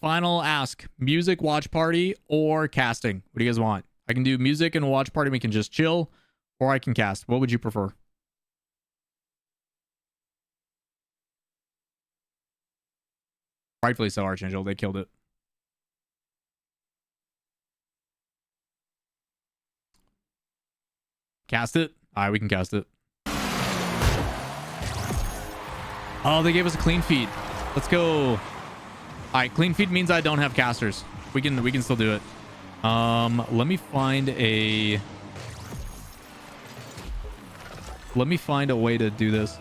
Final ask. Music, watch party, or casting? What do you guys want? I can do music and watch party. We can just chill, or I can cast. What would you prefer? Rightfully so, Archangel. They killed it. Cast it? All right, we can cast it. Oh, they gave us a clean feed. Let's go. All right, clean feed means I don't have casters. We can still do it. Let me find a way to do this.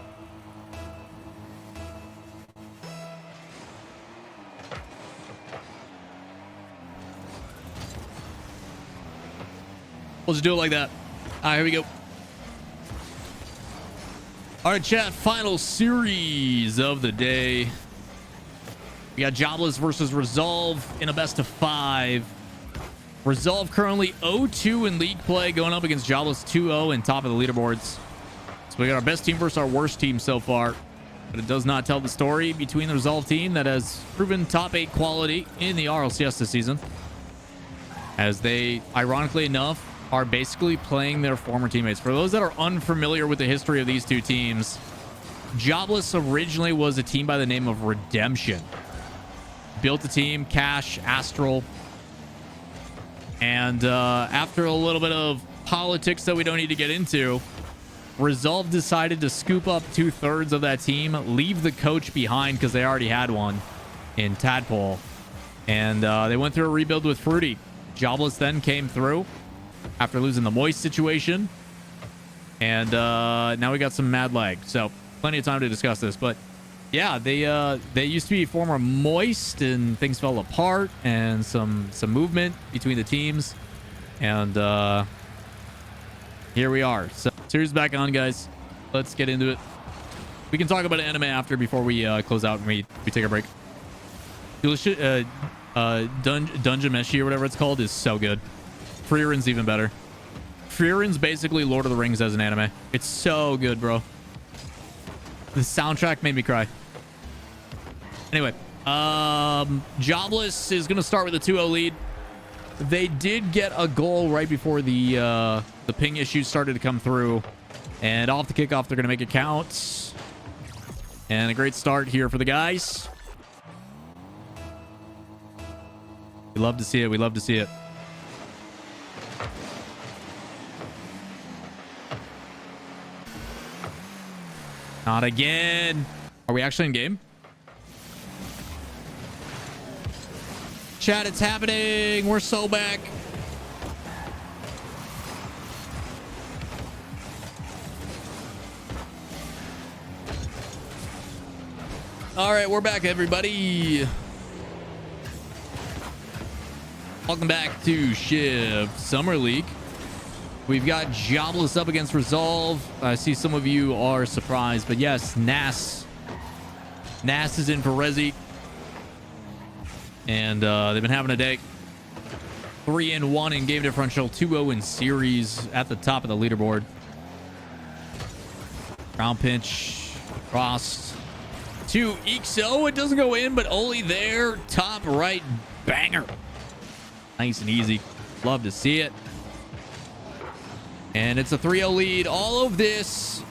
We'll just do it like that. All right, here we go. All right, chat. Final series of the day. We got Jobless versus Resolve in a best of 5. Resolve currently 0-2 in league play, going up against Jobless 2-0 and top of the leaderboards. So we got our best team versus our worst team so far. But it does not tell the story between the Resolve team that has proven top 8 quality in the RLCS this season, as they, ironically enough, are basically playing their former teammates. For those that are unfamiliar with the history of these two teams, Jobless originally was a team by the name of Redemption. Built a team, Cash, Astral, and after a little bit of politics that we don't need to get into, Resolve decided to scoop up 2/3 of that team, leave the coach behind because they already had one in Tadpole, and they went through a rebuild with Fruity. Jobless then came through after losing the Moist situation, and now we got some mad lag, so plenty of time to discuss this. But yeah, they used to be former Moist, and things fell apart, and some movement between the teams, and here we are. So series back on, guys. Let's get into it. We can talk about anime after, before we close out and we take a break. Dungeon Meshi or whatever it's called is so good. Freeren's even better. Freeren's basically Lord of the Rings as an anime. It's so good, bro. The soundtrack made me cry. Anyway, Jobless is going to start with a 2-0 lead. They did get a goal right before the ping issues started to come through. And off the kickoff, they're going to make it count. And a great start here for the guys. We love to see it. We love to see it. Not again. Are we actually in game? Chat, it's happening. We're so back. All right, we're back, everybody. Welcome back to Shiv Summer League. We've got Jobless up against Resolve. I see some of you are surprised, but yes, Nas is in for Resi. And they've been having a day. 3-1 in game differential, 2-0 in series at the top of the leaderboard. Ground pinch, crossed to EXO. It doesn't go in, but only there. Top right banger. Nice and easy. Love to see it. And it's a 3-0 lead. All of this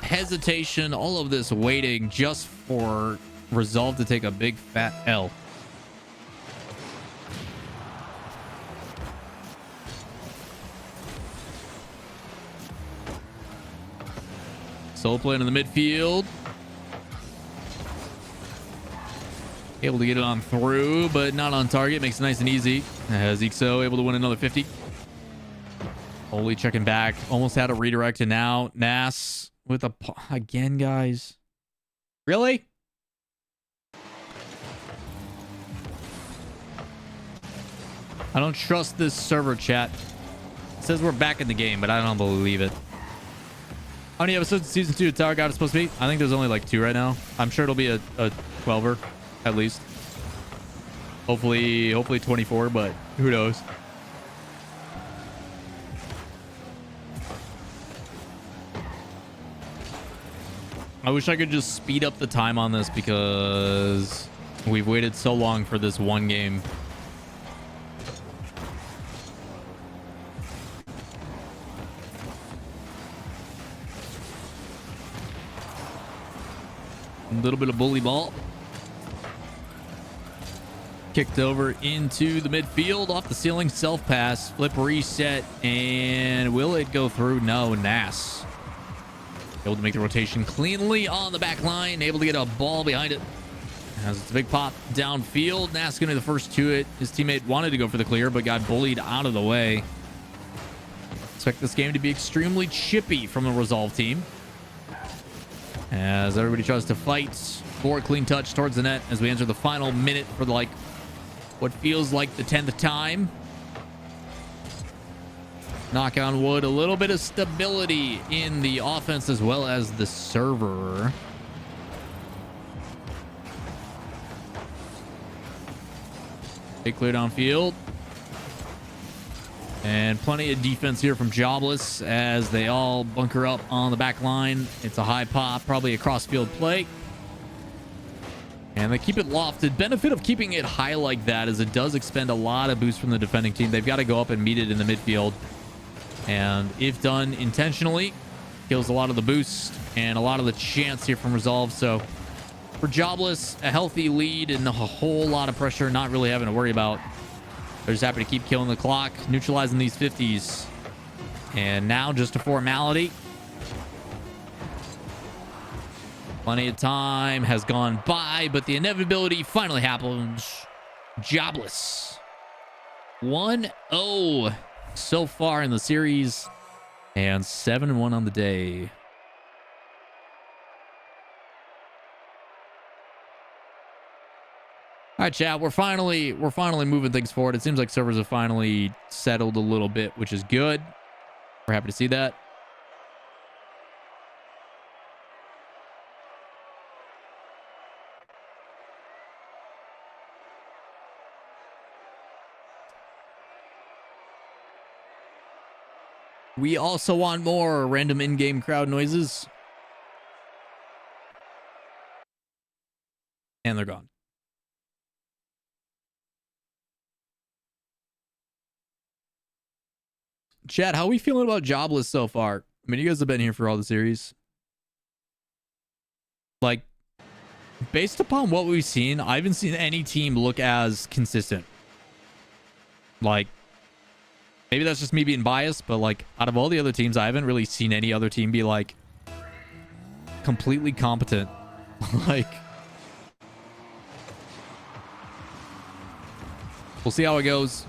hesitation, all of this waiting just for Resolve to take a big fat L. Soul playing in the midfield. Able to get it on through, but not on target. Makes it nice and easy. As EXO able to win another 50. Holy checking back. Almost had a redirect, and now Nas with a... Again, guys. Really? I don't trust this server, chat. It says we're back in the game, but I don't believe it. How many episodes of season 2 of Tower God is supposed to be? I think there's only like 2 right now. I'm sure it'll be a 12er at least. Hopefully 24, but who knows? I wish I could just speed up the time on this, because We've waited so long for this one game. A little bit of bully ball. Kicked over into the midfield, off the ceiling, self pass, flip reset, and will it go through? No, Nas able to make the rotation cleanly on the back line, able to get a ball behind it. As it's a big pop downfield, Nas going to be the first to it. His teammate wanted to go for the clear, but got bullied out of the way. Expect this game to be extremely chippy from the Resolve team, as everybody tries to fight for a clean touch towards the net as we enter the final minute for what feels like the 10th time. Knock on wood, a little bit of stability in the offense as well as the server. Big clear downfield. And plenty of defense here from Jobless as they all bunker up on the back line. It's a high pop, probably a cross-field play. And they keep it lofted. Benefit of keeping it high like that is it does expend a lot of boost from the defending team. They've got to go up and meet it in the midfield. And if done intentionally, kills a lot of the boost and a lot of the chance here from Resolve. So for Jobless, a healthy lead and a whole lot of pressure, not really having to worry about. They're just happy to keep killing the clock, neutralizing these 50s. And now just a formality. Plenty of time has gone by, but the inevitability finally happens. Jobless 1-0 so far in the series, and 7-1 on the day. All right, chat. We're finally moving things forward. It seems like servers have finally settled a little bit, which is good. We're happy to see that. We also want more random in-game crowd noises. And they're gone. Chat, how are we feeling about Jobless so far? I mean, you guys have been here for all the series. Like, based upon what we've seen, I haven't seen any team look as consistent. Like, maybe that's just me being biased, but like, out of all the other teams, I haven't really seen any other team be like completely competent. Like, we'll see how it goes.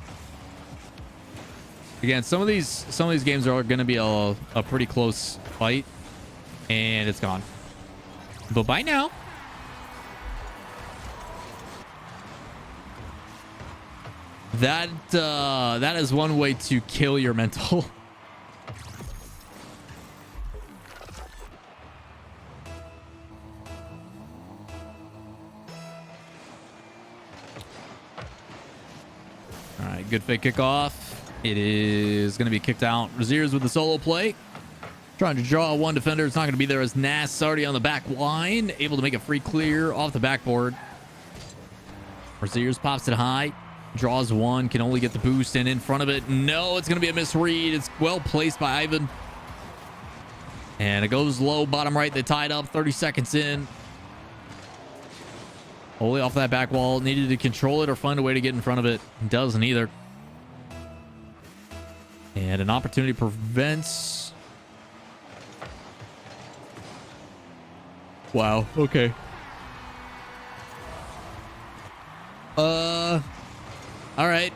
Again, some of these games are going to be a pretty close fight, and it's gone. But bye now. That is one way to kill your mental. All right, good fake kickoff. It is going to be kicked out. Razier's with the solo play. Trying to draw one defender. It's not going to be there as Nas already on the back line. Able to make a free clear off the backboard. Razier's pops it high. Draws one. Can only get the boost and in front of it. No, it's going to be a misread. It's well placed by Ivan. And it goes low, bottom right. They tied up 30 seconds in. Only off that back wall. Needed to control it or find a way to get in front of it. Doesn't either. And an opportunity prevents. Wow. Okay. All right.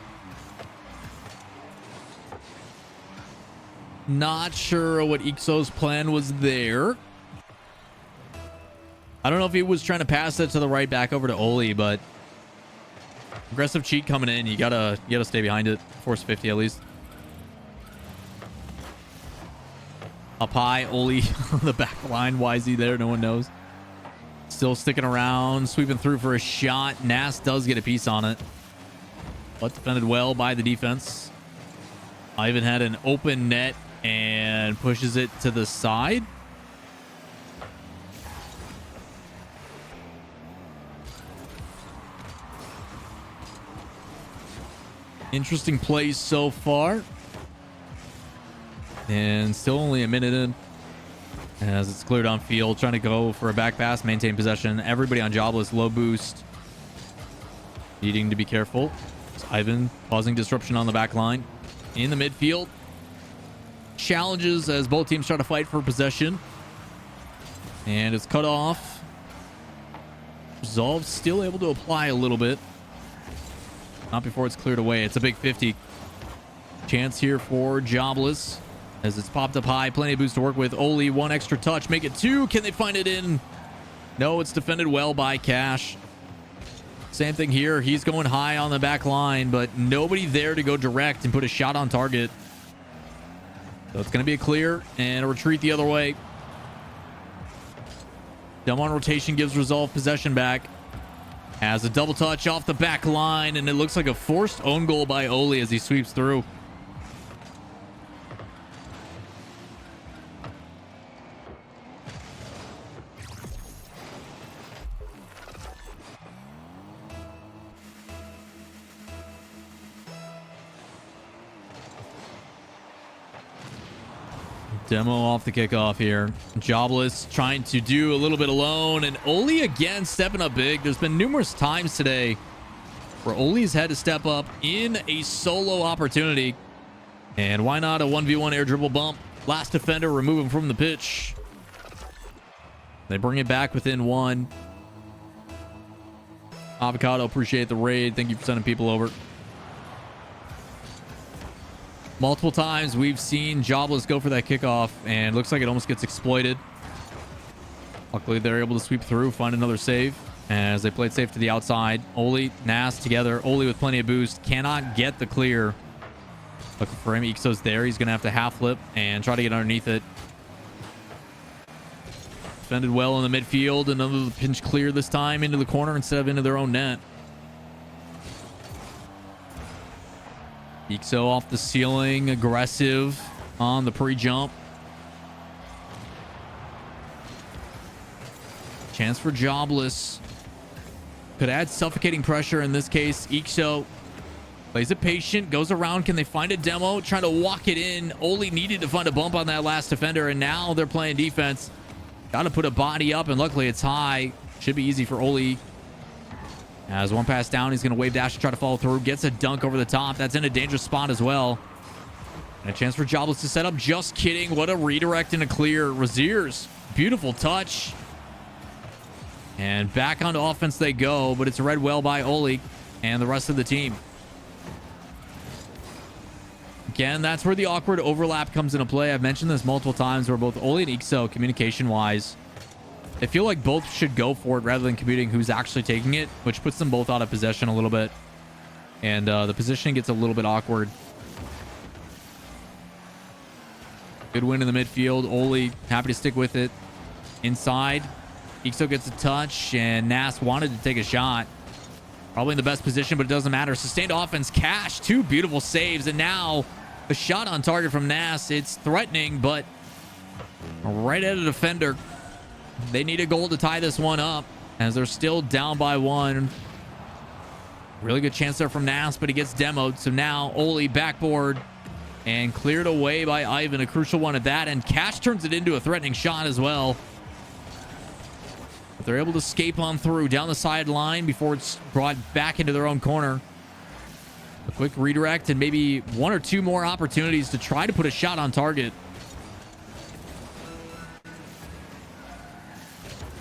Not sure what Ixo's plan was there. I don't know if he was trying to pass it to the right back over to Oli, but aggressive cheat coming in. You gotta stay behind it. Force 50 at least. Up high, Oli on the back line. Why is he there? No one knows. Still sticking around, sweeping through for a shot. Nas does get a piece on it, but defended well by the defense. Ivan had an open net and pushes it to the side. Interesting plays so far. And still only a minute in as it's cleared on field. Trying to go for a back pass, maintain possession. Everybody on Jobless, low boost. Needing to be careful. It's Ivan causing disruption on the back line. In the midfield. Challenges as both teams try to fight for possession. And it's cut off. Resolve still able to apply a little bit. Not before it's cleared away. It's a big 50. Chance here for Jobless. As it's popped up high. Plenty of boost to work with. Oli, one extra touch. Make it two. Can they find it in? No, it's defended well by Cash. Same thing here. He's going high on the back line, but nobody there to go direct and put a shot on target. So it's going to be a clear and a retreat the other way. Dumb on rotation gives Resolve possession back. Has a double touch off the back line, and it looks like a forced own goal by Oli as he sweeps through. Demo off the kickoff here. Jobless trying to do a little bit alone, and Oli again stepping up big. There's been numerous times today where Oli's had to step up in a solo opportunity. And why not a 1v1 air dribble bump? Last defender, remove him from the pitch. They bring it back within one. Avocado, appreciate the raid. Thank you for sending people over. Multiple times we've seen Jobless go for that kickoff, and looks like it almost gets exploited. Luckily, they're able to sweep through, find another save as they played safe to the outside. Oli, Nas together. Oli with plenty of boost. Cannot get the clear. Looking for him. Ixo's there. He's going to have to half flip and try to get underneath it. Defended well in the midfield. Another pinch clear this time into the corner instead of into their own net. Ixo off the ceiling, aggressive on the pre-jump. Chance for Jobless. Could add suffocating pressure in this case. Ixo plays it patient, goes around. Can they find a demo? Trying to walk it in. Oli needed to find a bump on that last defender, and now they're playing defense. Got to put a body up, and luckily it's high. Should be easy for Oli. As one pass down, he's going to wave dash to try to follow through. Gets a dunk over the top. That's in a dangerous spot as well. And a chance for Jobless to set up. Just kidding. What a redirect and a clear. Raziers, beautiful touch. And back onto offense they go, but it's read well by Oli and the rest of the team. Again, that's where the awkward overlap comes into play. I've mentioned this multiple times where both Oli and Ixo, communication-wise, they feel like both should go for it rather than commuting who's actually taking it, which puts them both out of possession a little bit. And the positioning gets a little bit awkward. Good win in the midfield. Oli happy to stick with it. Inside, Ixo gets a touch, and Nas wanted to take a shot. Probably in the best position, but it doesn't matter. Sustained offense, Cash, two beautiful saves, and now a shot on target from Nas. It's threatening, but right at a defender. They need a goal to tie this one up as they're still down by one. Really good chance there from Nas, but he gets demoed. So now Oli backboard and cleared away by Ivan. A crucial one at that. And Cash turns it into a threatening shot as well. But they're able to escape on through down the sideline before it's brought back into their own corner. A quick redirect and maybe one or two more opportunities to try to put a shot on target.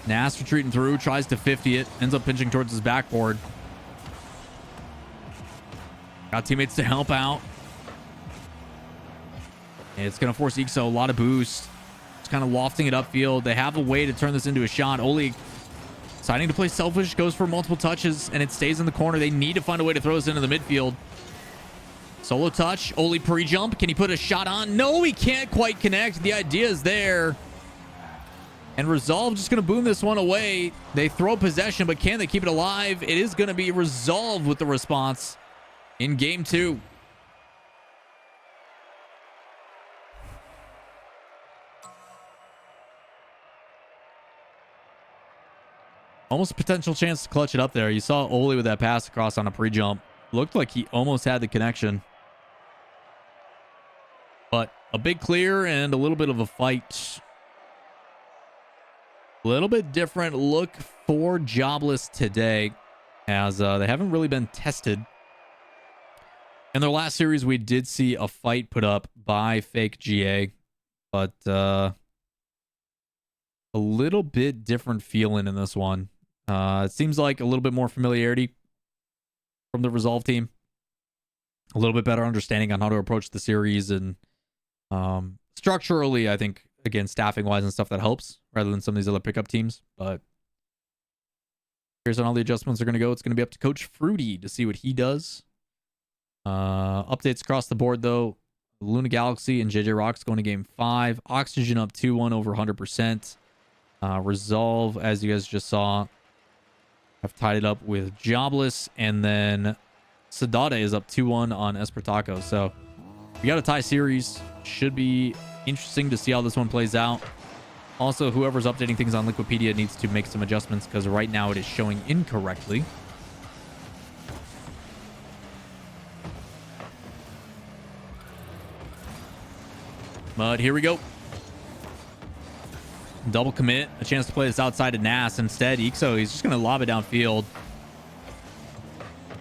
Nas retreating through, tries to 50 it, ends up pinching towards his backboard. Got teammates to help out. And it's going to force Ixo a lot of boost. It's kind of lofting it upfield. They have a way to turn this into a shot. Oli deciding to play selfish, goes for multiple touches, and it stays in the corner. They need to find a way to throw this into the midfield. Solo touch. Oli pre-jump. Can he put a shot on? No, he can't quite connect. The idea is there. And Resolve just going to boom this one away. They throw possession, but can they keep it alive? It is going to be Resolve with the response in game two. Almost a potential chance to clutch it up there. You saw Oli with that pass across on a pre-jump. Looked like he almost had the connection. But a big clear and a little bit of a fight. A little bit different look for Jobless today, as they haven't really been tested. In their last series, we did see a fight put up by Fake GA, but a little bit different feeling in this one. It seems like a little bit more familiarity from the Resolve team. A little bit better understanding on how to approach the series, and structurally, I think, again, staffing-wise and stuff, that helps rather than some of these other pickup teams. But here's on all the adjustments are going to go. It's going to be up to Coach Fruity to see what he does. Updates across the board, though. Luna Galaxy and JJ Rocks going to game 5. Oxygen up 2-1 over 100%. Resolve, as you guys just saw, have tied it up with Jobless. And then Sadade is up 2-1 on Espertaco. So we got a tie series. Should be interesting to see how this one plays out. Also, whoever's updating things on Liquipedia needs to make some adjustments, because right now it is showing incorrectly. But here we go. Double commit. A chance to play this outside of Nas. Instead, Ixo, he's just going to lob it downfield.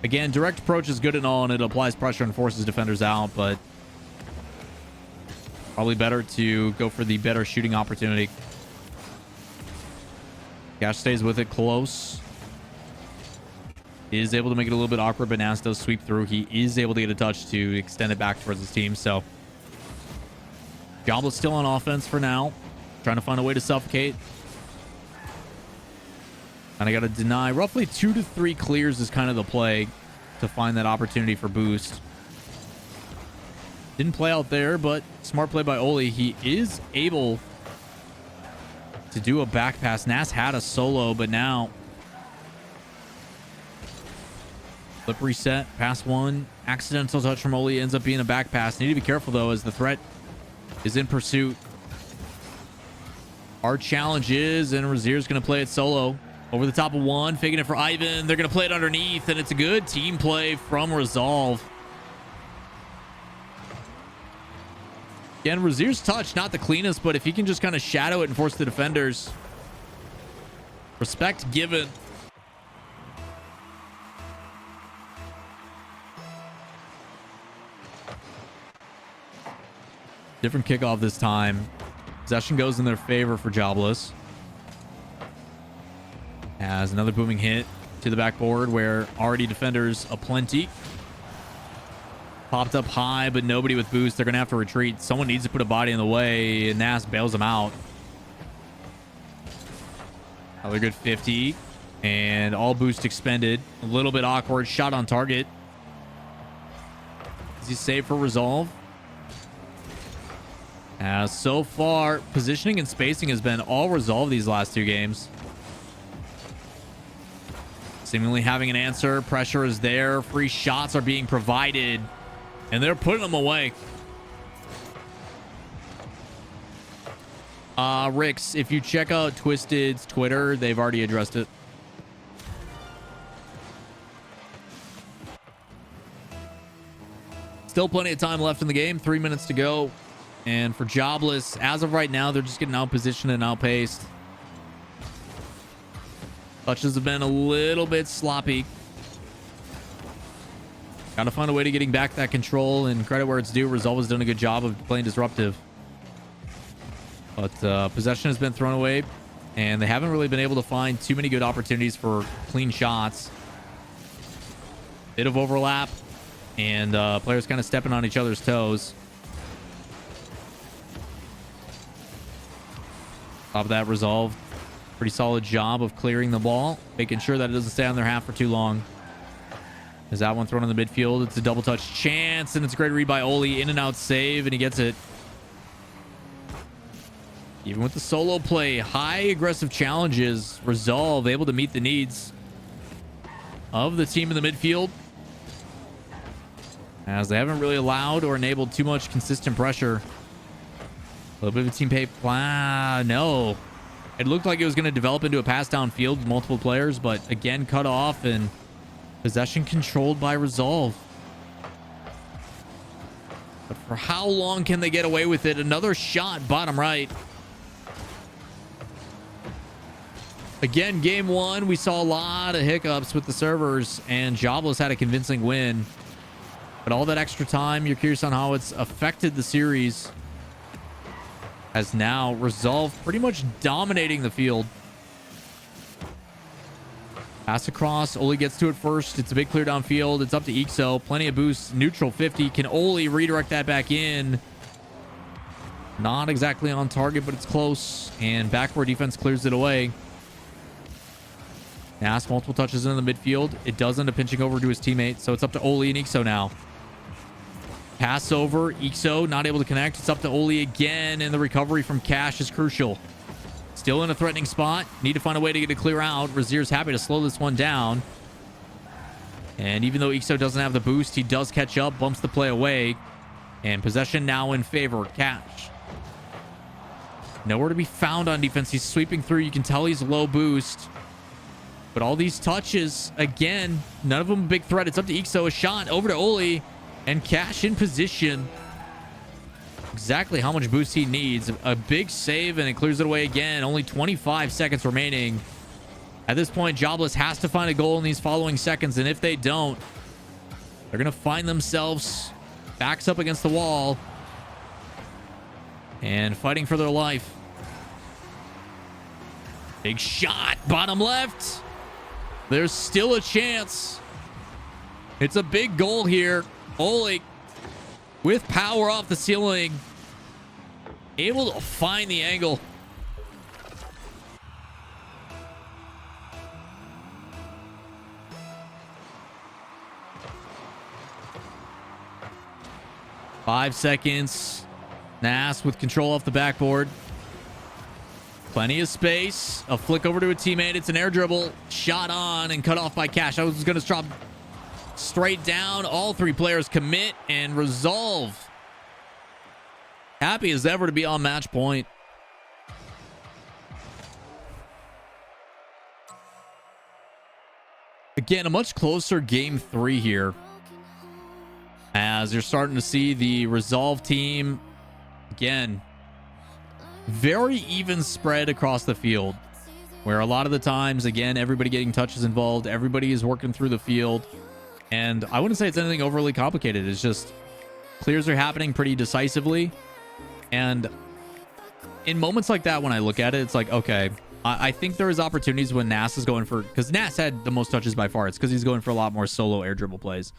Again, direct approach is good and all, and it applies pressure and forces defenders out, but probably better to go for the better shooting opportunity. Gash stays with it close. Is able to make it a little bit awkward, but Nas does sweep through. He is able to get a touch to extend it back towards his team, so Jobless still on offense for now. Trying to find a way to suffocate. And I got to deny. Roughly 2 to 3 clears is kind of the play to find that opportunity for boost. Didn't play out there, but smart play by Oli. He is able to do a back pass. Nas had a solo, but now flip reset. Pass 1. Accidental touch from Oli ends up being a back pass. Need to be careful, though, as the threat is in pursuit. Our challenge is, and Razier's going to play it solo. Over the top of 1, faking it for Ivan. They're going to play it underneath, and it's a good team play from Resolve. Again, Razier's touch, not the cleanest, but if he can just kind of shadow it and force the defenders. Respect given. Different kickoff this time. Possession goes in their favor for Jobless. As another booming hit to the backboard where already defenders aplenty. Popped up high, but nobody with boost. They're going to have to retreat. Someone needs to put a body in the way, and Nas bails them out. Another good 50. And all boost expended. A little bit awkward. Shot on target. Is he safe for Resolve? As so far, positioning and spacing has been all Resolve these last 2 games. Seemingly having an answer. Pressure is there. Free shots are being provided. And they're putting them away. Rix, if you check out Twisted's Twitter, they've already addressed it. Still plenty of time left in the game. 3 minutes to go. And for Jobless, as of right now, they're just getting outpositioned and outpaced. Touches have been a little bit sloppy. Got to find a way to getting back that control, and credit where it's due. Resolve has done a good job of playing disruptive. But possession has been thrown away, and they haven't really been able to find too many good opportunities for clean shots. Bit of overlap, and players kind of stepping on each other's toes. Top of that, Resolve. Pretty solid job of clearing the ball, making sure that it doesn't stay on their half for too long. Is that one thrown in the midfield? It's a double touch chance, and it's a great read by Oli. In and out save, and he gets it. Even with the solo play, high aggressive challenges, Resolve able to meet the needs of the team in the midfield, as they haven't really allowed or enabled too much consistent pressure. A little bit of a team pay. Wow, no. It looked like it was going to develop into a pass downfield with multiple players, but again, cut off, and Possession controlled by Resolve. But for how long can they get away with it? Another shot, bottom right. Again, game one, we saw a lot of hiccups with the servers, and Jobless had a convincing win. But all that extra time, you're curious on how it's affected the series. As now Resolve pretty much dominating the field. Pass across. Oli gets to it first. It's a big clear downfield. It's up to Ixo. Plenty of boost. Neutral 50. Can Oli redirect that back in? Not exactly on target, but it's close. And backward defense clears it away. Nas multiple touches in the midfield. It does end up pinching over to his teammate. So it's up to Oli and Ixo now. Pass over. Ixo not able to connect. It's up to Oli again. And the recovery from Cash is crucial. Still in a threatening spot. Need to find a way to get it clear out. Razier's happy to slow this one down. And even though Ixo doesn't have the boost, he does catch up, bumps the play away. And possession now in favor of Cash. Nowhere to be found on defense. He's sweeping through. You can tell he's low boost. But all these touches, again, none of them a big threat. It's up to Ixo. A shot over to Oli. And Cash in position. Exactly how much boost he needs. A big save, and it clears it away again. Only 25 seconds remaining. At this point, Jobless has to find a goal in these following seconds, and if they don't, they're going to find themselves backs up against the wall and fighting for their life. Big shot, bottom left. There's still a chance. It's a big goal here. Oli with power off the ceiling, able to find the angle. Five seconds. Nas with control off the backboard. Plenty of space. A flick over to a teammate. It's an air dribble. Shot on and cut off by Cash. I was going to drop straight down. All three players commit and Resolve. Happy as ever to be on match point. Again, a much closer game three here. As you're starting to see the Resolve team, again, very even spread across the field. Where a lot of the times, again, everybody getting touches involved. Everybody is working through the field. And I wouldn't say it's anything overly complicated. It's just clears are happening pretty decisively. And in moments like that, when I look at it, it's like, okay, I think there is opportunities when Nas is going for, because Nas had the most touches by far. It's because he's going for a lot more solo air dribble plays.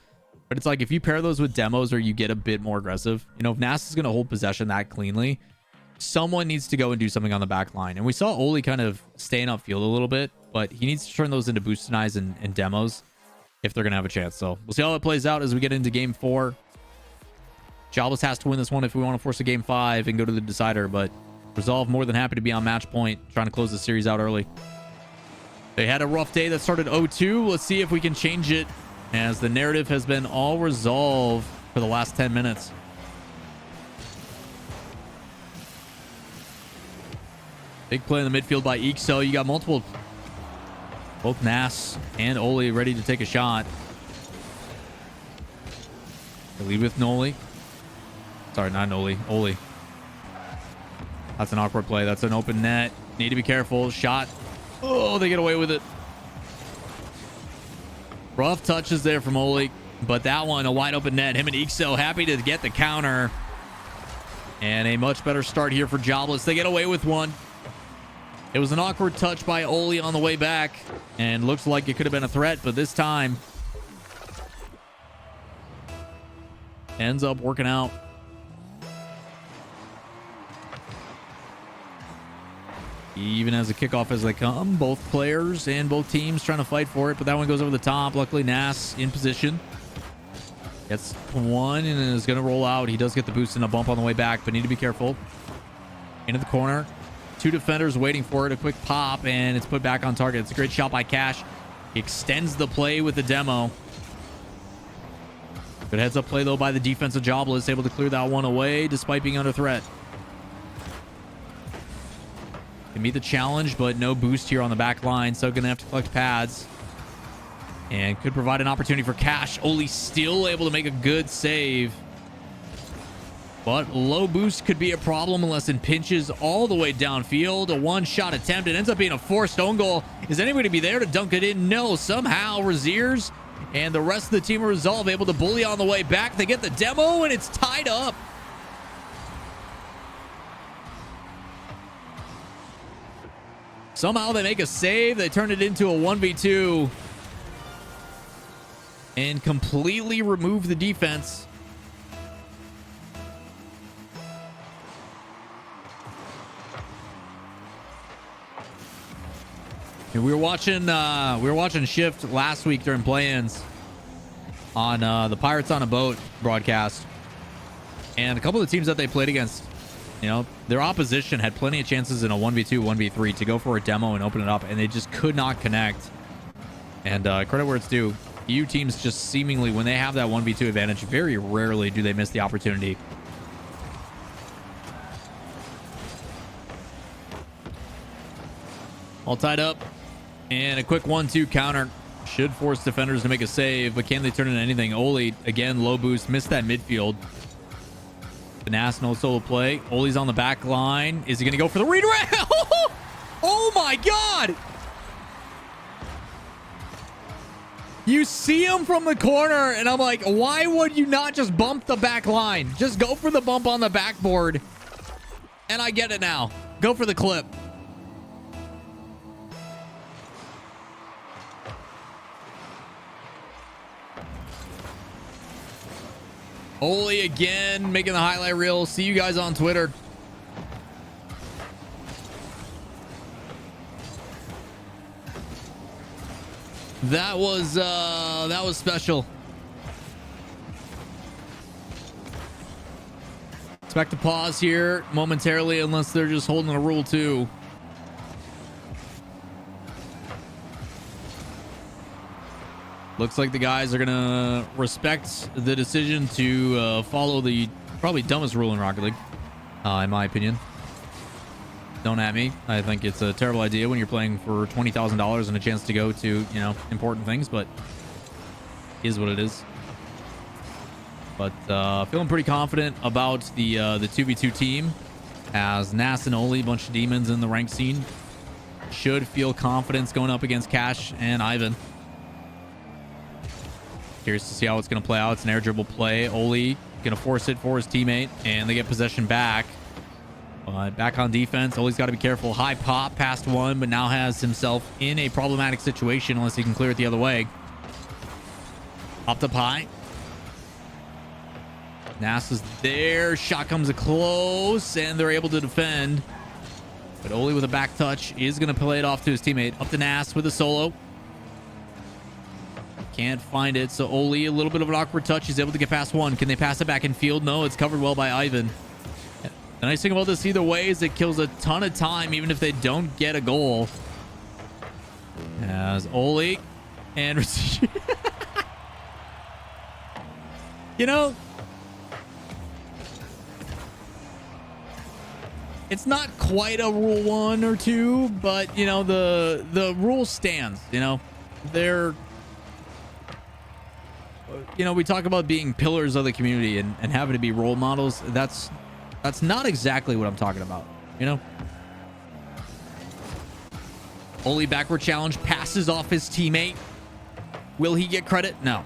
But it's like, if you pair those with demos or you get a bit more aggressive, you know, if Nas is going to hold possession that cleanly, someone needs to go and do something on the back line. And we saw Oli kind of staying upfield a little bit, but he needs to turn those into boost denies and demos if they're going to have a chance. So we'll see how it plays out as we get into game 4. Jobless has to win this one if we want to force a game 5 and go to the decider, but Resolve more than happy to be on match point, trying to close the series out early. They had a rough day that started 0-2. Let's see if we can change it, as the narrative has been all Resolve for the last 10 minutes. Big play in the midfield by Ixo. You got multiple, both Nas and Oli ready to take a shot. They lead with Noli. Sorry, not Noli. Oli. That's an awkward play. That's an open net. Need to be careful. Shot. Oh, they get away with it. Rough touches there from Oli. But that one, a wide open net. Him and Ixo happy to get the counter. And a much better start here for Jobless. They get away with one. It was an awkward touch by Oli on the way back. And looks like it could have been a threat. But this time, ends up working out. Even as a kickoff as they come, both players and both teams trying to fight for it, but that one goes over the top. Luckily, Nas in position. Gets one and is going to roll out. He does get the boost and a bump on the way back, but need to be careful. Into the corner. 2 defenders waiting for it. A quick pop, and it's put back on target. It's a great shot by Cash. He extends the play with the demo. Good heads-up play, though, by the defense of Jobless. Able to clear that one away despite being under threat. Can meet the challenge, but no boost here on the back line, so gonna have to collect pads. And could provide an opportunity for Cash. Oli still able to make a good save. But low boost could be a problem unless it pinches all the way downfield. A one-shot attempt. It ends up being a forced own goal. Is anybody to be there to dunk it in? No. Somehow, Raziers and the rest of the team of Resolve able to bully on the way back. They get the demo, and it's tied up. Somehow they make a save. They turn it into a 1v2 and completely remove the defense. And we were watching Shift last week during play-ins on the Pirates on a Boat broadcast, and a couple of the teams that they played against, you know, their opposition had plenty of chances in a 1v2, 1v3 to go for a demo and open it up, and they just could not connect. And credit where it's due. EU teams just seemingly, when they have that 1v2 advantage, very rarely do they miss the opportunity. All tied up. And a quick 1-2 counter should force defenders to make a save, but can they turn into anything? Oli, again, low boost, missed that midfield. Finesse, no solo play. Oli's on the back line. Is he going to go for the redirect? Oh my God! You see him from the corner, and I'm like, why would you not just bump the back line? Just go for the bump on the backboard. And I get it now. Go for the clip. Oli again, making the highlight reel. See you guys on Twitter. That was special. Expect to pause here momentarily unless they're just holding a rule 2. Looks like the guys are going to respect the decision to follow the probably dumbest rule in Rocket League, in my opinion. Don't at me. I think it's a terrible idea when you're playing for $20,000 and a chance to go to, you know, important things, but it is what it is. But feeling pretty confident about the 2v2 team, as Nas and Oli, bunch of demons in the rank scene, should feel confidence going up against Cash and Ivan. Curious to see how it's going to play out. It's an air dribble play. Oli going to force it for his teammate, and they get possession back. Back on defense. Oli's got to be careful. High pop past one, but now has himself in a problematic situation unless he can clear it the other way. Popped up high. Nas is there. Shot comes close, and they're able to defend. But Oli with a back touch is going to play it off to his teammate. Up to Nas with a solo. Can't find it. So Oli, a little bit of an awkward touch. He's able to get past one. Can they pass it back in field? No, it's covered well by Ivan. The nice thing about this either way is it kills a ton of time, even if they don't get a goal. As Oli and you know, it's not quite a rule 1 or 2, but you know, the rule stands. You know, they're, you know, we talk about being pillars of the community and having to be role models. That's not exactly what I'm talking about, you know? Oli backward challenge, passes off his teammate. Will he get credit? No.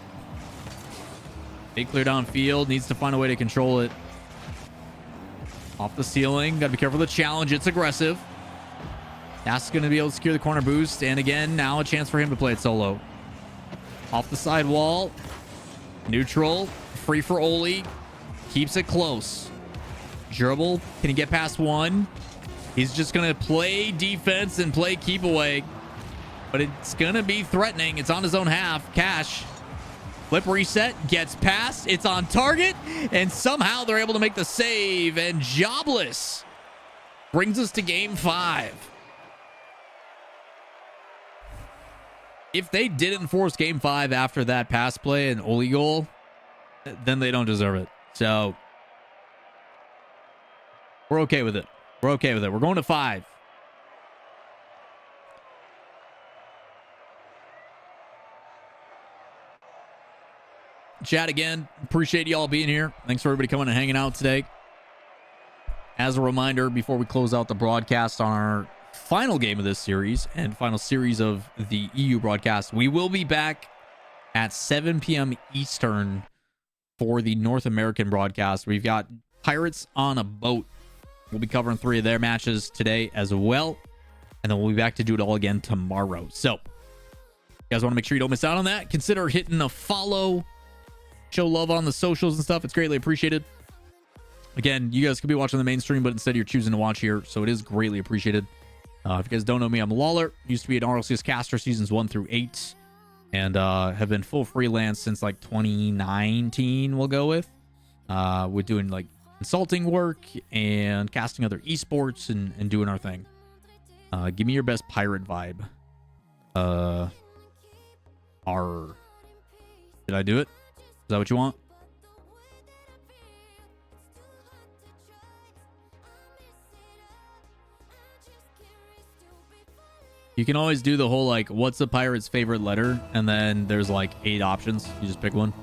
Big clear downfield, needs to find a way to control it. Off the ceiling, gotta be careful of the challenge. It's aggressive. That's gonna be able to secure the corner boost, and again, now a chance for him to play it solo. Off the side wall. Neutral, free for Oli. Keeps it close. Dribble, can he get past one? He's just going to play defense and play keep away. But it's going to be threatening. It's on his own half. Cash. Flip reset, gets past. It's on target. And somehow they're able to make the save. And Jobless brings us to game 5. If they didn't force game 5 after that pass play and Oli goal, then they don't deserve it. So we're okay with it. We're okay with it. We're going to 5. chat again. Appreciate y'all being here. Thanks for everybody coming and hanging out today. As a reminder, before we close out the broadcast on our final game of this series and final series of the EU broadcast, we will be back at 7 p.m. Eastern for the North American broadcast. We've got Pirates on a boat. We'll be covering 3 of their matches today as well. And then we'll be back to do it all again tomorrow. So, you guys want to make sure you don't miss out on that. Consider hitting a follow. Show love on the socials and stuff. It's greatly appreciated. Again, you guys could be watching the main stream, but instead you're choosing to watch here. So it is greatly appreciated. If you guys don't know me, I'm Lawler. Used to be an RLCS caster seasons 1 through 8. And have been full freelance since like 2019, we'll go with. We're doing like consulting work and casting other esports and doing our thing. Give me your best pirate vibe. Did I do it? Is that what you want? You can always do the whole like, what's a pirate's favorite letter? And then there's like 8 options. You just pick one.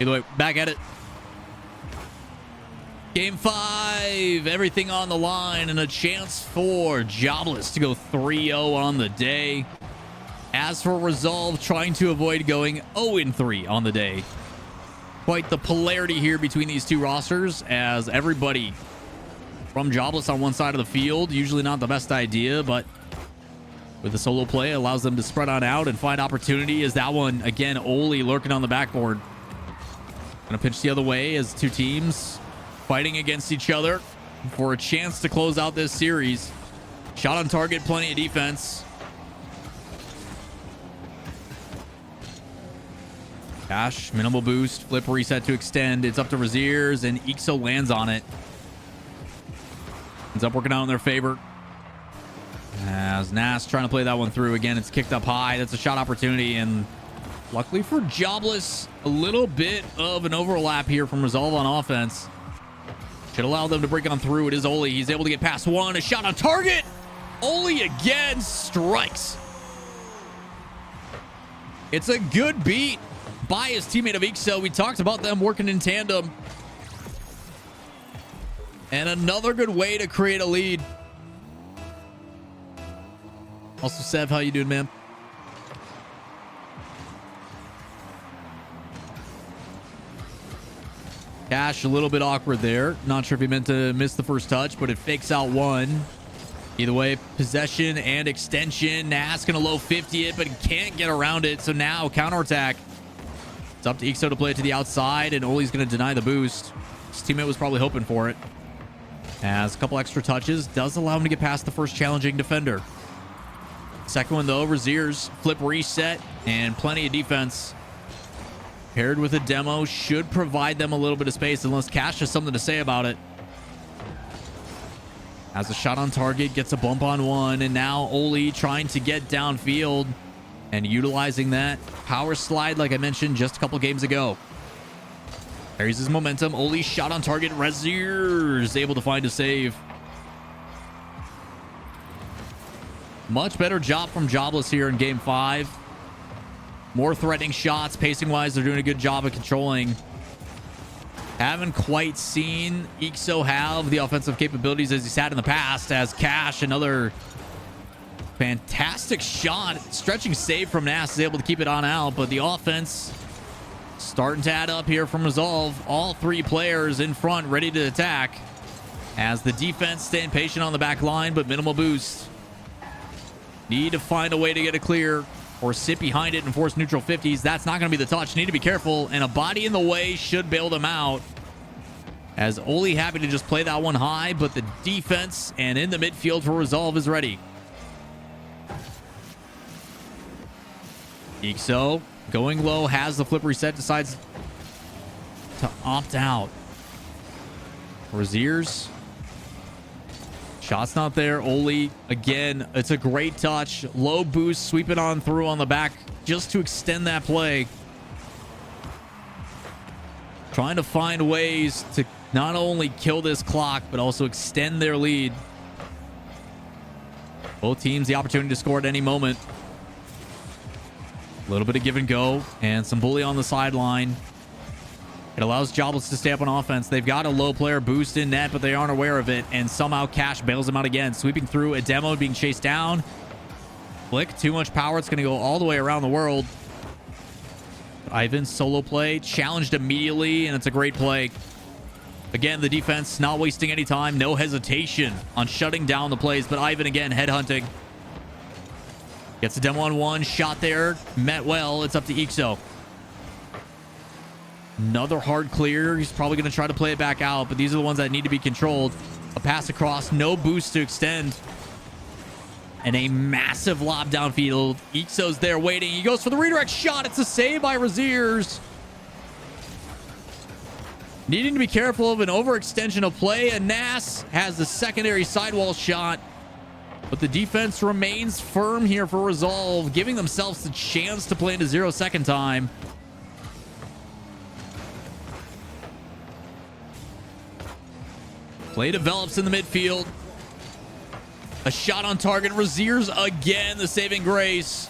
Either way, back at it. Game 5, everything on the line, and a chance for Jobless to go 3-0 on the day. As for Resolve, trying to avoid going 0-3 on the day. Quite the polarity here between these two rosters, as everybody from Jobless on one side of the field, usually not the best idea, but with the solo play, allows them to spread on out and find opportunity. As that one, again, Oli lurking on the backboard. Gonna pitch the other way as two teams fighting against each other for a chance to close out this series. Shot on target, plenty of defense. Dash, minimal boost, flip reset to extend. It's up to Raziers, and Ixo lands on it. Ends up working out in their favor. As Nas trying to play that one through. Again, it's kicked up high. That's a shot opportunity, and luckily for Jobless, a little bit of an overlap here from Resolve on offense. Should allow them to break on through. It is Oli. He's able to get past one. A shot on target. Oli again strikes. It's a good beat by his teammate of Ixo. We talked about them working in tandem. And another good way to create a lead. Also, Sev, how you doing, man? Cash, a little bit awkward there. Not sure if he meant to miss the first touch, but it fakes out one. Either way, possession and extension. Nas gonna low 50 it, but can't get around it. So now, counterattack. It's up to Ixo to play it to the outside, and Oli's gonna deny the boost. His teammate was probably hoping for it. Has a couple extra touches. Does allow him to get past the first challenging defender. Second one, though, Raziers. Flip reset and plenty of defense. Paired with a demo should provide them a little bit of space, unless Cash has something to say about it. Has a shot on target, gets a bump on one, and now Oli trying to get downfield and utilizing that power slide like I mentioned just a couple games ago. Carries his momentum. Oli shot on target. Raziers able to find a save. Much better job from Jobless here in game 5. More threatening shots. Pacing wise, they're doing a good job of controlling. Haven't quite seen Ixo have the offensive capabilities as he's had in the past. As Cash, another fantastic shot. Stretching save from Nas, is able to keep it on out, but the offense starting to add up here from Resolve. All 3 players in front, ready to attack. As the defense staying patient on the back line, but minimal boost. Need to find a way to get it clear or sit behind it and force neutral 50s. That's not going to be the touch. Need to be careful, and a body in the way should bail them out. As Oli happy to just play that one high, but the defense and in the midfield for Resolve is ready. Ixo going low, has the flip reset, decides to opt out. Raziers. Shot's not there. Oli, again, it's a great touch. Low boost, sweep it on through on the back just to extend that play. Trying to find ways to not only kill this clock, but also extend their lead. Both teams the opportunity to score at any moment. little bit of give and go and some bully on the sideline. It allows Jobless to stay up on offense. They've got a low player boost in net, but they aren't aware of it. And somehow Cash bails them out again. Sweeping through a demo, being chased down. Flick, too much power. It's going to go all the way around the world. Ivan, solo play, challenged immediately, and it's a great play. Again, the defense not wasting any time. No hesitation on shutting down the plays. But Ivan, again, headhunting. Gets a demo on one. Shot there. Met well. It's up to Ixo. Another hard clear. He's probably going to try to play it back out, but these are the ones that need to be controlled. A pass across. No boost to extend. And a massive lob downfield. Ixo's there waiting. He goes for the redirect shot. It's a save by Raziers. Needing to be careful of an overextension of play. And Nass has the secondary sidewall shot. But the defense remains firm here for Resolve, giving themselves the chance to play into 0 second time. Play develops in the midfield. A shot on target. Raziers again, the saving grace.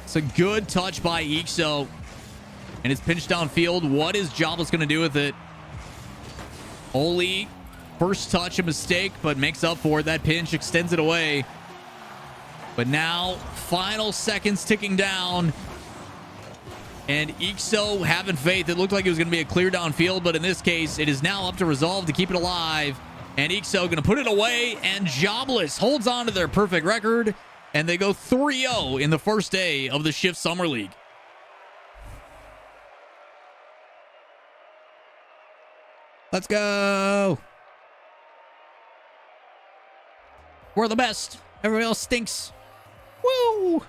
It's a good touch by Ixo. And it's pinched downfield. What is Jobless going to do with it? Oli, first touch, a mistake, but makes up for it. That pinch extends it away. But now, final seconds ticking down. And Ixo having faith. It looked like it was going to be a clear downfield, but in this case, it is now up to Resolve to keep it alive. And Ixo going to put it away, and Jobless holds on to their perfect record, and they go 3-0 in the first day of the Shift Summer League. Let's go. We're the best. Everybody else stinks. Woo!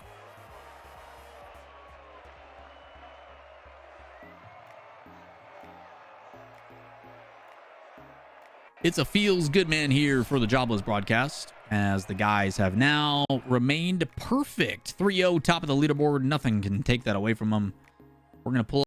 It's a feels good man here for the Jobless broadcast, as the guys have now remained perfect. 3-0, top of the leaderboard. Nothing can take that away from them. We're going to pull